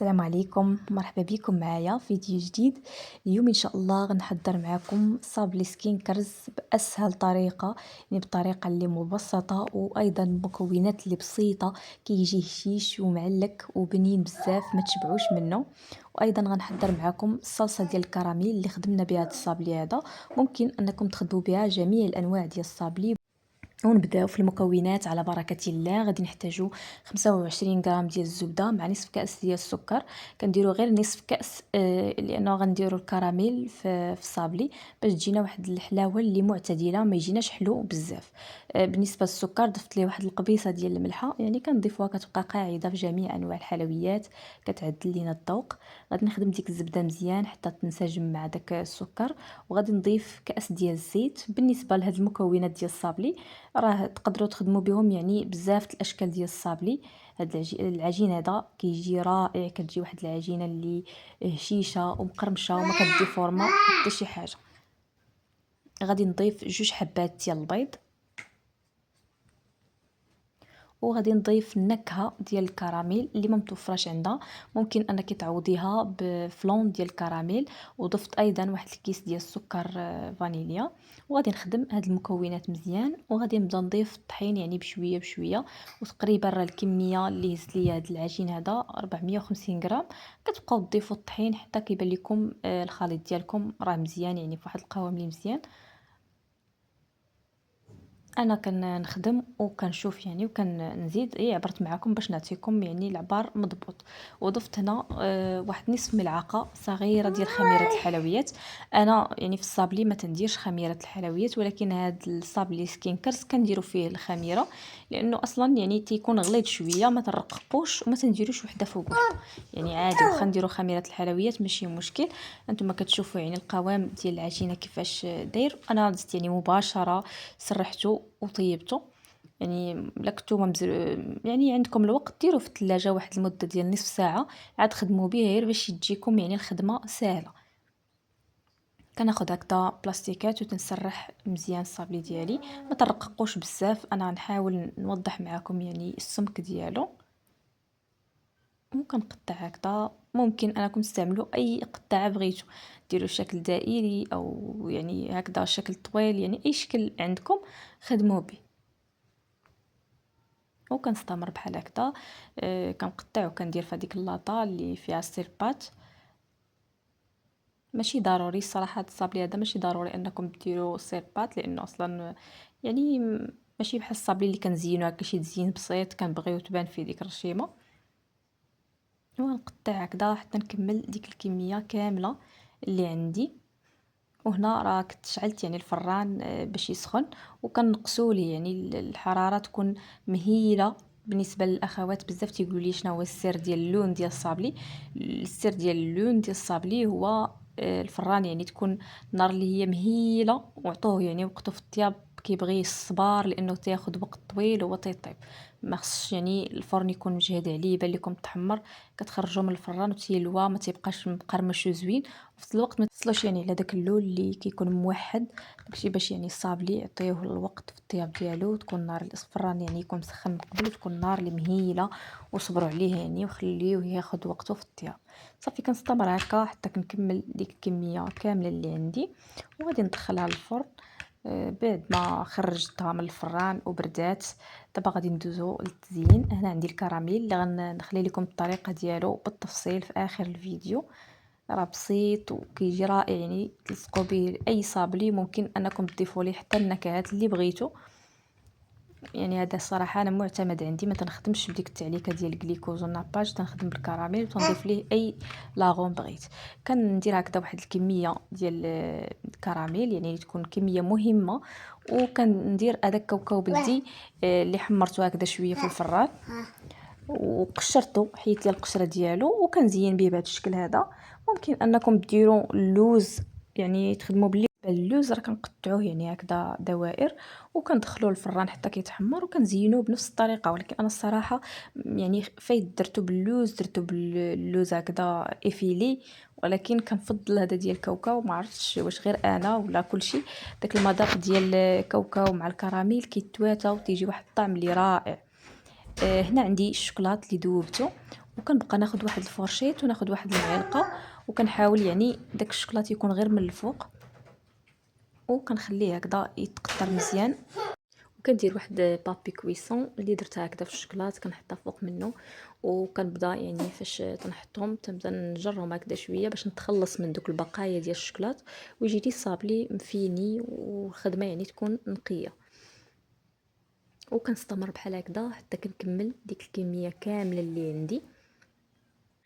السلام عليكم، مرحبا بكم معايا في فيديو جديد. اليوم ان شاء الله غنحضر معكم صابلي سكين كرز باسهل طريقه، يعني بطريقه اللي مبسطه وايضا مكونات اللي بسيطه. كيجي هشيش ومعلك وبنين بزاف ما تشبعوش منه. وايضا غنحضر معكم الصلصه ديال الكراميل اللي خدمنا بها هذا الصابلي هذا. ممكن انكم تخدموا بها جميع الانواع ديال الصابلي. ونبداو في المكونات على بركه الله. غادي نحتاجو 25 غرام ديال الزبده مع نصف كاس ديال السكر. كنديروا غير نصف كاس لانه غنديروا الكراميل في الصابلي باش تجينا واحد الحلاوه اللي معتدله، ما يجيناش حلو بزاف. بالنسبه للسكر ضفت ليه واحد القبيصه ديال الملحه، يعني كنضيفوها كتبقى قاعده في جميع انواع الحلويات كتعدل لينا الذوق. غادي نخدم ديك الزبده مزيان حتى تنسجم مع داك السكر، وغادي نضيف كاس ديال الزيت. بالنسبه لهاد المكونات ديال الصابلي راه تقدروا تخدموا بهم يعني بزاف الاشكال ديال الصابلي. هاد العجين هذا كيجي رائع، كتجي واحد العجينه اللي هشيشه ومقرمشه وما كدي فورمه حتى شي حاجه. غادي نضيف 2 حبات ديال البيض، وغادي نضيف النكهه ديال الكراميل اللي ما متوفراش عندها. ممكن انك تعوضيها بفلون ديال الكراميل. وضفت ايضا واحد الكيس ديال السكر فانيليا. وغادي نخدم هاد المكونات مزيان، وغادي نبدا نضيف الطحين يعني بشويه بشويه. وتقريبا راه الكميه اللي هزت ليا هاد العجين هذا 450 غرام. كتبقاو تضيفوا الطحين حتى كيبان لكم الخليط ديالكم راه مزيان، يعني في واحد القوام اللي مزيان. انا كنخدم وكنشوف يعني وكنزيد عبرت معكم باش نعطيكم يعني العبار مضبوط. وضفت هنا واحد نصف ملعقه صغيره ديال خميره الحلويات. انا يعني في الصابلي ما تنديرش خميره الحلويات، ولكن هاد الصابلي سكين كرز كنديروا فيه الخميره، لانه اصلا يعني تيكون غليظ شويه، ما ترققوش وما تنديروش وحده فوق وحده. يعني عادي واخا نديروا خميره الحلويات ماشي مشكل. انتم كتشوفوا يعني القوام ديال العجينه كيفاش داير. انا درت يعني مباشره سرحته وطيبته. يعني الا كنتو يعني عندكم الوقت ديروا في الثلاجه واحد المده ديال نصف ساعه، عاد خدموا به غير باش تجيكم يعني الخدمه سهله. كناخذ هكذا بلاستيكات وتنسرح مزيان الصابلي ديالي. ما ترققوش بزاف، انا نحاول نوضح معكم يعني السمك ديالو. ممكن نقطع هكذا، ممكن انكم تستعملوا اي قطعه بغيتو، ديروا شكل دائري او يعني هكذا شكل طويل، يعني اي شكل عندكم خدموا به. وكنستمر بحال هكذا. كنقطع وكندير في هذيك اللاطه اللي فيها السيربات. ماشي ضروري الصراحه هاد الصابلي هذا ماشي ضروري انكم ديروا سيربات، لانه اصلا يعني ماشي بحال الصابلي اللي كنزينو هكا شي تزيين بسيط كنبغيو تبان فيه ديك الرشيمه. ونقطع هكذا حتى نكمل ديك الكميه كامله اللي عندي. وهنا راه كنت شعلت يعني الفران باش يسخن، وكنقصوا ليه يعني الحراره تكون مهيله. بالنسبه للاخوات بزاف تيقولوا لي شنو هو السر ديال اللون ديال الصابلي. السر ديال اللون ديال الصابلي هو الفران يعني تكون النار اللي هي مهيله، وعطوه يعني وقته في الطياب كيبغي الصبار لانه تاخذ وقت طويل هو تيطيب. ما خصش يعني الفرن يكون مجهد عليه يبان لكم تحمر. كتخرجوا من الفران وتيلوا ما تيبقاش مقرمش وزوين، وفي الوقت ما تصلوش يعني على داك اللون اللي كيكون موحد. داكشي باش يعني الصابلي يعطيوه الوقت في الطياب ديالو، وتكون النار الفران يعني يكون مسخن من قبل، وتكون النار اللي مهيله. وصبروا عليه يعني وخليوه ياخذ وقته في الطياب. صافي كنستمر هكا حتى كنكمل ديك الكميه كامله اللي عندي، وغادي ندخلها للفرن. بعد ما خرجتها من الفران وبردات، دابا غادي ندوزو للتزيين. هنا عندي الكراميل اللي غنخلي لكم الطريقه ديالو بالتفصيل في اخر الفيديو. راه بسيط وكيجي رائع، يعني تلصقوا به اي صابلي. ممكن انكم تضيفوا ليه حتى النكهات اللي بغيتو. يعني هذا الصراحه انا معتمد عندي، ما تنخدمش بديك التعليكه ديال الجليكوز والناباج، تنخدم بالكراميل وتنضيف ليه اي لاغون بغيت. كندير هكذا واحد الكميه ديال الكراميل يعني تكون كميه مهمه. وكندير هذاك كاوكاو بلدي اللي حمرته هكذا شويه في الفران وقشرته، حيت لي القشره ديالو وكنزين به بهذا الشكل هذا. ممكن انكم ديروا اللوز، يعني تخدموا اللوز راه كنقطعوه يعني هكذا دوائر وكندخلوه الفران حتى كيتحمر، وكنزينوه بنفس الطريقه. ولكن انا الصراحه يعني فايت درتو باللوز، درتو باللوز هكذا افيلي. ولكن كنفضل هذا ديال الكاوكاو، ما عرفتش واش غير انا ولا كلشي. داك المذاق ديال الكاوكاو مع الكراميل كيتواتى وتيجي واحد الطعم اللي رائع. هنا عندي الشوكولات اللي ذوبته، وكنبقى ناخد واحد الفورشيط وناخد واحد المعلقه، وكنحاول يعني داك الشكلاط يكون غير من الفوق، وكنخليه هكذا يتقطر مزيان. وكندير واحد بابي كويسون اللي درتها هكذا في الشكلاط كنحطها فوق منه، وكنبدا يعني فاش تنحطهم تنبدا نجرهم هكذا شويه باش نتخلص من دوك البقايا ديال الشكلاط، ويجي لي الصابلي مفيني والخدمه يعني تكون نقيه. وكنستمر بحال هكذا حتى كنكمل ديك الكميه كامله اللي عندي.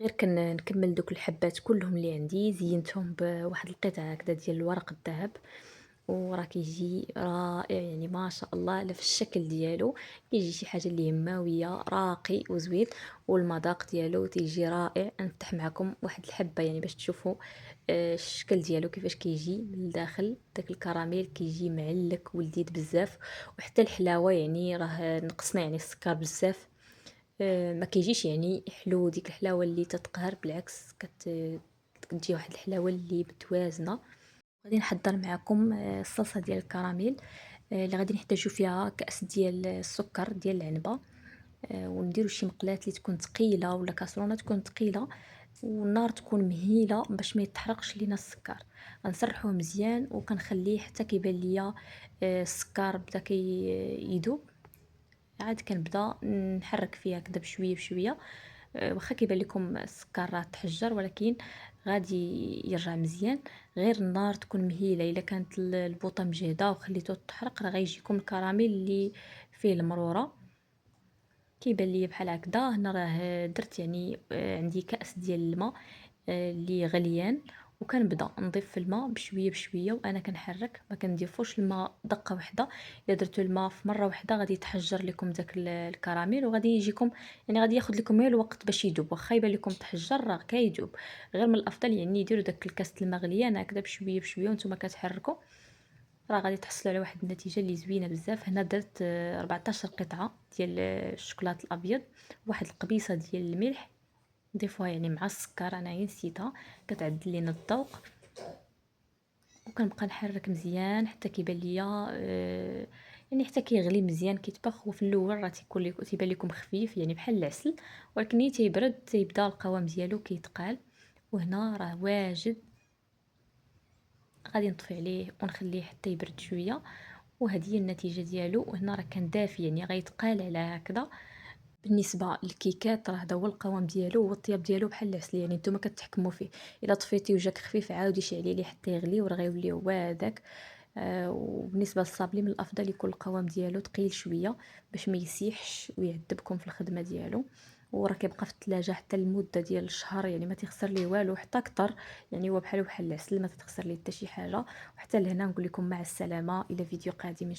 غير كنكمل دوك الحبات كلهم اللي عندي، زينتهم بواحد القطعه هكذا ديال الورق الذهب، وراه كيجي رائع يعني ما شاء الله. لا في الشكل ديالو كيجي شي حاجه اللي هماويه راقي وزوين، والمذاق ديالو تيجي رائع. نفتح معكم واحد الحبه يعني باش تشوفوا الشكل ديالو كيفاش كيجي من الداخل. داك الكراميل كيجي معلك ولذيذ بزاف، وحتى الحلاوه يعني راه نقصنا يعني السكر بزاف. ما كيجيش يعني حلو ديك الحلاوه اللي تتقهر، بالعكس كتجي واحد الحلاوه اللي متوازنه. غادي نحضر معكم الصلصه ديال الكراميل اللي غادي نحتاجو فيها كأس ديال السكر ديال العنبه، ونديرو شي مقلاة اللي تكون ثقيله ولا كاسرونه تكون ثقيله، والنار تكون مهيله باش ما يتحرقش لينا السكر. غنسرحوه مزيان وكنخليه حتى كيبان ليا السكر بدا يذوب. عاد كنبدا نحرك فيها كدا بشويه بشويه. واخا كيبان لكم السكر راه تحجر، ولكن غادي يرجع مزيان. غير النار تكون مهيله. الا كانت البوطه مجهده وخليتوه تحرق راه غيجيكم الكراميل اللي فيه المروره. كيبان لي بحال هكذا. هنا راه درت يعني عندي كأس ديال الماء اللي غليان، وكنبدا نضيف في الماء بشويه بشويه وانا كنحرك. ما كنضيفوش الماء دقه واحده، الا درتو الماء في مره واحده غادي يتحجر لكم داك الكراميل، وغادي يجيكم يعني غادي ياخذ لكم غير الوقت باش يذوب. واخا يبان لكم تحجر راه كيذوب. غير من الافضل يعني ديروا داك الكاس الماء غليان هكذا بشويه بشويه وانتم كتحركوا، راه غادي تحصلوا على واحد النتيجه اللي زوينه بزاف. هنا درت 14 قطعه ديال الشوكولاط الابيض، واحد القبيصه ديال الملح نضيفوها يعني مع السكر، انايا نسيتها كتعدل لينا الذوق. وكنبقى نحرك مزيان حتى كيبان ليا يعني حتى كيغلي مزيان كيطبخ. وفي الاول راه تيبان لكم خفيف يعني بحال العسل، ولكن ملي تيبرد تيبدا القوام ديالو كيتقال. وهنا راه واجد. غادي نطفي عليه ونخليه حتى يبرد شويه، وهذه هي النتيجه ديالو. وهنا راه كان دافي يعني غيتقال على هكذا. بالنسبه للكيكات راه هذا هو القوام ديالو والطياب ديالو بحال العسل، يعني نتوما كتحكموا فيه. الا طفيتي وجاك خفيف عاودي شعلي ليه حتى يغلي وراه غيولي هو هذاك. وبالنسبه للصابلي من الافضل يكون القوام ديالو ثقيل شويه باش ما يسيحش ويعذبكم في الخدمه ديالو. وراه كيبقى في الثلاجه حتى المده ديال الشهر، يعني ما تيخسر ليه والو حتى اكثر. يعني هو بحال العسل ما تتخسر ليه حتى شي حاجه. وحتى لهنا نقول لكم مع السلامه الى فيديو قادم.